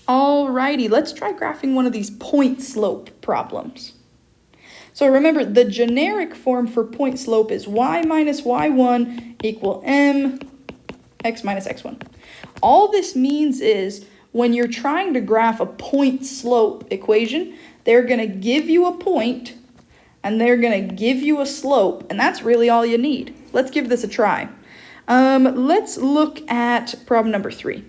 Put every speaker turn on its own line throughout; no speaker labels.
Alrighty, let's try graphing one of these point slope problems. So remember, the generic form for point slope is y minus y1 equal m x minus x1. All this means is when you're trying to graph a point slope equation, they're going to give you a point and they're going to give you a slope, and that's really all you need. Let's give this a try. Let's look at problem number 3.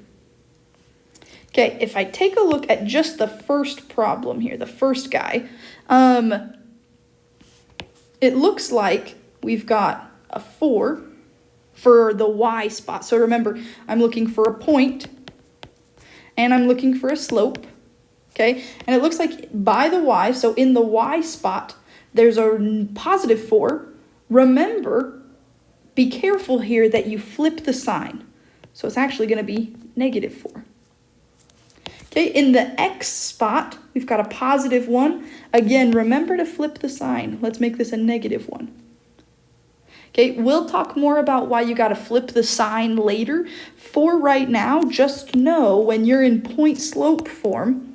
Okay, if I take a look at just the first problem here, the first guy, it looks like we've got a 4 for the y spot. So remember, I'm looking for a point and I'm looking for a slope, okay? And it looks like by the y, so in the y spot, there's a positive 4. Remember, be careful here that you flip the sign. So it's actually going to be negative 4. Okay, in the x spot, we've got a positive 1. Again, remember to flip the sign. Let's make this a negative 1. Okay, we'll talk more about why you got to flip the sign later. For right now, just know when you're in point slope form,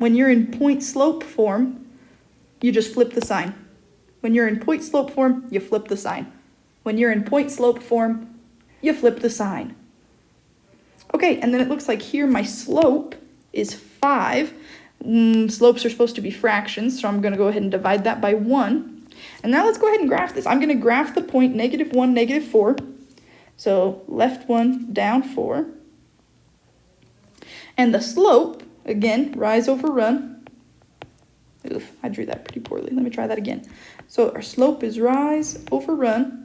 you just flip the sign. When you're in point slope form, you flip the sign. When you're in point slope form, you flip the sign. Okay, and then it looks like here my slope is 5. Slopes are supposed to be fractions, so I'm going to go ahead and divide that by 1. And now let's go ahead and graph this. I'm going to graph the point negative 1, negative 4. So left 1, down 4. And the slope, again, rise over run. Oof, I drew that pretty poorly. Let me try that again. So our slope is rise over run.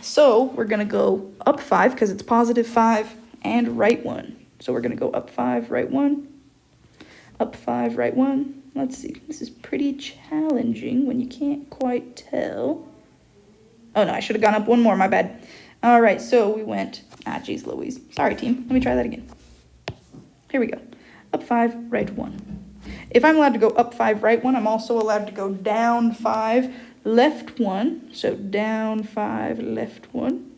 So we're going to go up 5 because it's positive 5 and right 1. So we're going to go up 5, right 1. Up 5, right 1. Let's see. This is pretty challenging when you can't quite tell. Oh, no, I should have gone up 1 more. My bad. All right, so we went... geez Louise. Sorry, team. Let me try that again. Here we go. Up 5, right 1. If I'm allowed to go up 5, right 1, I'm also allowed to go down 5, left 1. So down 5, left 1.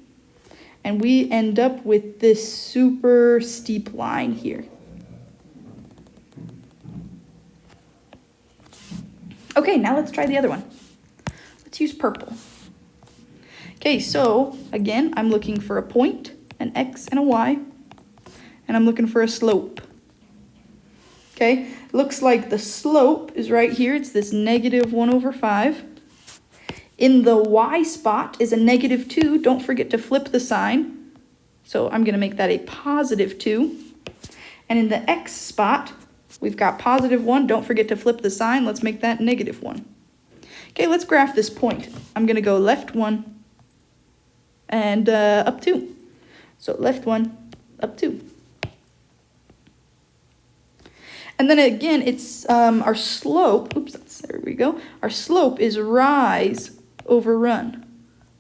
And we end up with this super steep line here. Okay, now let's try the other one. Let's use purple. Okay, so again, I'm looking for a point, an x and a y, and I'm looking for a slope. Okay, looks like the slope is right here. It's this negative 1 over 5. In the y spot is a negative 2. Don't forget to flip the sign. So I'm going to make that a positive 2. And in the x spot, we've got positive 1. Don't forget to flip the sign. Let's make that negative 1. Okay, let's graph this point. I'm going to go left 1 and up 2. So left 1, up 2. And then again, it's our slope. Oops, there we go. Our slope is rise over run,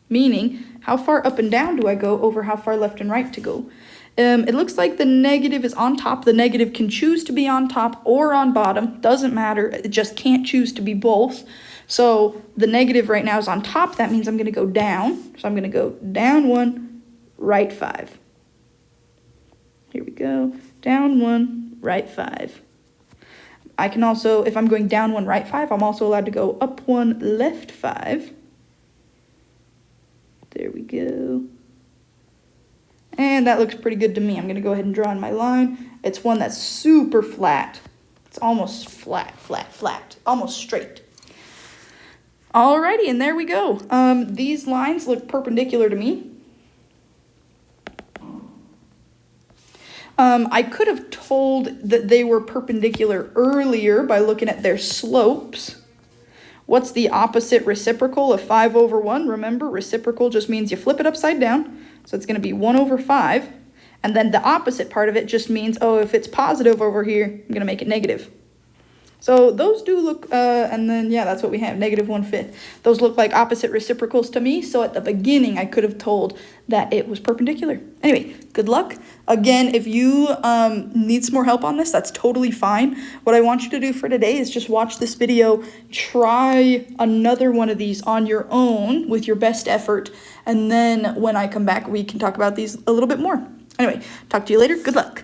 meaning how far up and down do I go over how far left and right to go. It looks like the negative is on top. The negative can choose to be on top or on bottom. Doesn't matter. It just can't choose to be both. So the negative right now is on top. That means I'm going to go down. So I'm going to go down 1, right 5. Here we go. Down 1, right 5. I can also, if I'm going down 1, right 5, I'm also allowed to go up 1, left 5. There we go. And that looks pretty good to me. I'm going to go ahead and draw in my line. It's one that's super flat. It's almost flat, almost straight. Alrighty, and there we go. These lines look perpendicular to me. I could have told that they were perpendicular earlier by looking at their slopes. What's the opposite reciprocal of 5 over 1? Remember, reciprocal just means you flip it upside down. So it's going to be 1 over 5. And then the opposite part of it just means, oh, if it's positive over here, I'm going to make it negative. So those do look, and then, yeah, that's what we have, negative 1/5. Those look like opposite reciprocals to me. So at the beginning, I could have told that it was perpendicular. Anyway, good luck. Again, if you need some more help on this, that's totally fine. What I want you to do for today is just watch this video, try another one of these on your own with your best effort, and then when I come back, we can talk about these a little bit more. Anyway, talk to you later. Good luck.